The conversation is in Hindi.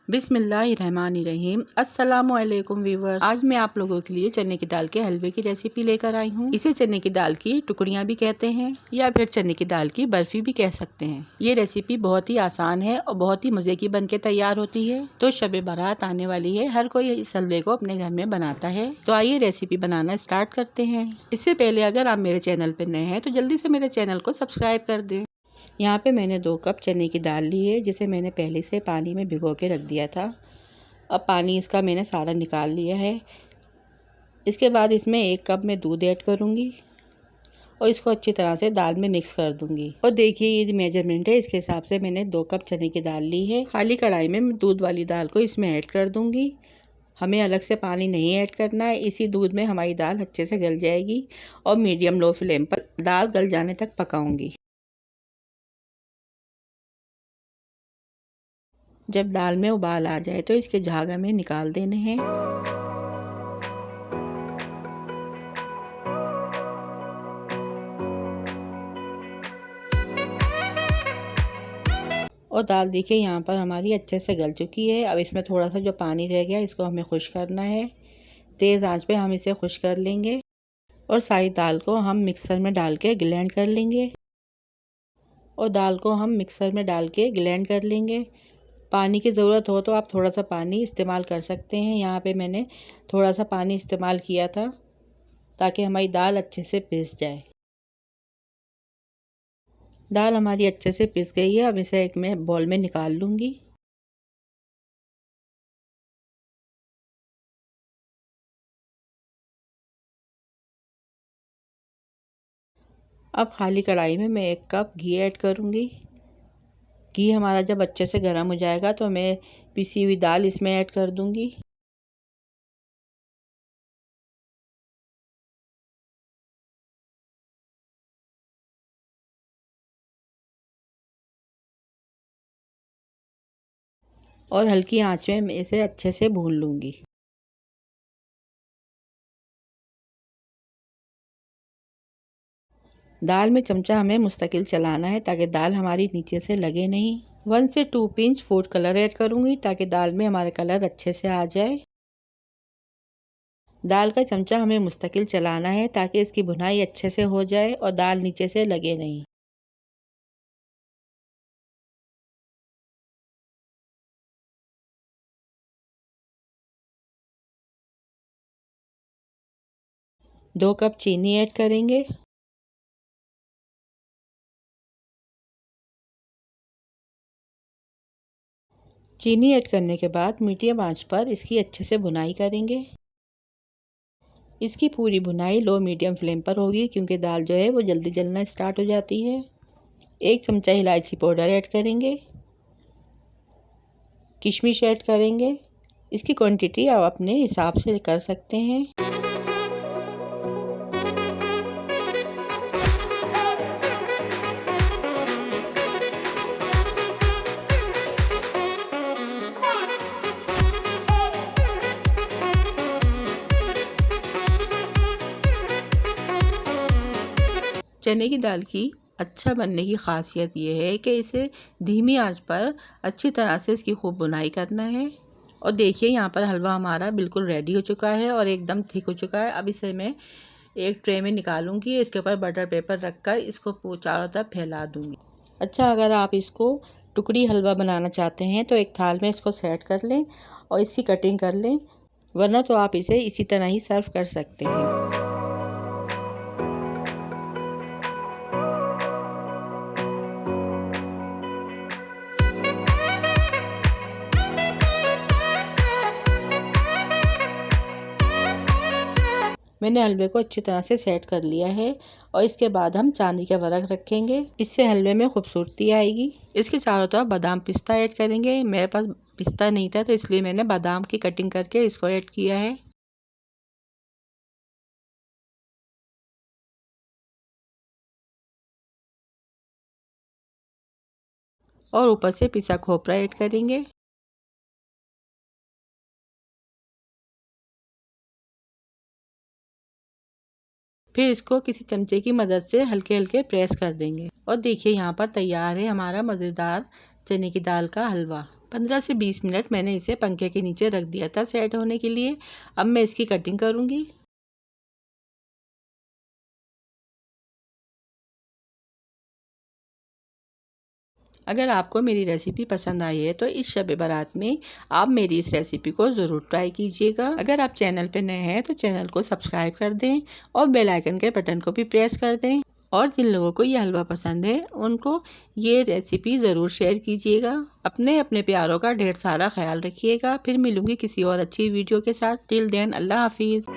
बिस्मिल्लाहिर्रहमानिर्रहीम। अस्सलामुअलैकुम व्यूअर्स। आज मैं आप लोगों के लिए चने की दाल के हलवे की रेसिपी लेकर आई हूँ। इसे चने की दाल की टुकड़ियाँ भी कहते हैं या फिर चने की दाल की बर्फी भी कह सकते हैं। ये रेसिपी बहुत ही आसान है और बहुत ही मजे की बनके तैयार होती है। तो शब बारात आने वाली है, हर कोई इस हलवे को अपने घर में बनाता है। तो आइए रेसिपी बनाना स्टार्ट करते हैं। इससे पहले अगर आप मेरे चैनल पर नए हैं तो जल्दी से मेरे चैनल को सब्सक्राइब कर दें। यहाँ पे मैंने 2 कप चने की दाल ली है, जिसे मैंने पहले से पानी में भिगो के रख दिया था। अब पानी इसका मैंने सारा निकाल लिया है। इसके बाद इसमें 1 कप में दूध ऐड करूँगी और इसको अच्छी तरह से दाल में मिक्स कर दूँगी। और देखिए ये मेजरमेंट है, इसके हिसाब से मैंने 2 कप चने की दाल ली है। खाली कढ़ाई में दूध वाली दाल को इसमें ऐड कर दूँगी। हमें अलग से पानी नहीं ऐड करना है, इसी दूध में हमारी दाल अच्छे से गल जाएगी और मीडियम लो फ्लेम पर दाल गल जाने तक पकाऊँगी। जब दाल में उबाल आ जाए तो इसके झाग हमें निकाल देने हैं। और दाल देखिए यहाँ पर हमारी अच्छे से गल चुकी है। अब इसमें थोड़ा सा जो पानी रह गया इसको हमें खुश करना है। तेज़ आंच पे हम इसे खुश कर लेंगे और सारी दाल को हम मिक्सर में डाल के ग्राइंड कर लेंगे। पानी की ज़रूरत हो तो आप थोड़ा सा पानी इस्तेमाल कर सकते हैं। यहाँ पे मैंने थोड़ा सा पानी इस्तेमाल किया था ताकि हमारी दाल अच्छे से पिस जाए। दाल हमारी अच्छे से पिस गई है। अब इसे एक मैं बाउल में निकाल लूँगी। अब खाली कढ़ाई में मैं 1 कप घी ऐड करूँगी। घी हमारा जब अच्छे से गर्म हो जाएगा तो मैं पिसी हुई दाल इसमें ऐड कर दूँगी। और हल्की आंच में मैं इसे अच्छे से भून लूँगी। दाल में चमचा हमें मुस्तकिल चलाना है ताकि दाल हमारी नीचे से लगे नहीं। 1 से 2 पिंच फूड कलर ऐड करूँगी ताकि दाल में हमारे कलर अच्छे से आ जाए। दाल का चमचा हमें मुस्तकिल चलाना है ताकि इसकी भुनाई अच्छे से हो जाए और दाल नीचे से लगे नहीं। दो कप चीनी ऐड करेंगे। चीनी ऐड करने के बाद मीडियम आंच पर इसकी अच्छे से भुनाई करेंगे। इसकी पूरी भुनाई लो मीडियम फ्लेम पर होगी क्योंकि दाल जो है वो जल्दी जलना स्टार्ट हो जाती है। 1 चमचा इलायची पाउडर ऐड करेंगे। किशमिश ऐड करेंगे। इसकी क्वांटिटी आप अपने हिसाब से कर सकते हैं। चने की दाल की अच्छा बनने की ख़ासियत ये है कि इसे धीमी आंच पर अच्छी तरह से इसकी खूब बुनाई करना है। और देखिए यहाँ पर हलवा हमारा बिल्कुल रेडी हो चुका है और एकदम थिक हो चुका है। अब इसे मैं एक ट्रे में निकालूंगी। इसके ऊपर बटर पेपर रखकर इसको चारों तरफ फैला दूंगी। अच्छा, अगर आप इसको टुकड़ी हलवा बनाना चाहते हैं तो एक थाल में इसको सेट कर लें और इसकी कटिंग कर लें, वरना तो आप इसे इसी तरह ही सर्व कर सकते हैं। मैंने हलवे को अच्छी तरह से सेट कर लिया है और इसके बाद हम चांदी का वर्क रखेंगे। इससे हलवे में खूबसूरती आएगी। इसके चारों तरफ बादाम पिस्ता ऐड करेंगे। मेरे पास पिस्ता नहीं था तो इसलिए मैंने बादाम की कटिंग करके इसको ऐड किया है। और ऊपर से पिसा खोपरा ऐड करेंगे। फिर इसको किसी चमचे की मदद से हल्के हल्के प्रेस कर देंगे। और देखिए यहाँ पर तैयार है हमारा मज़ेदार चने की दाल का हलवा। 15 से 20 मिनट मैंने इसे पंखे के नीचे रख दिया था सेट होने के लिए। अब मैं इसकी कटिंग करूँगी। अगर आपको मेरी रेसिपी पसंद आई है तो इस शब बारात में आप मेरी इस रेसिपी को ज़रूर ट्राई कीजिएगा। अगर आप चैनल पर नए हैं तो चैनल को सब्सक्राइब कर दें और बेल आइकन के बटन को भी प्रेस कर दें। और जिन लोगों को ये हलवा पसंद है उनको ये रेसिपी ज़रूर शेयर कीजिएगा। अपने अपने प्यारों का ढेर सारा ख्याल रखिएगा। फिर मिलूंगी किसी और अच्छी वीडियो के साथ। टिल देन अल्लाह हाफिज़।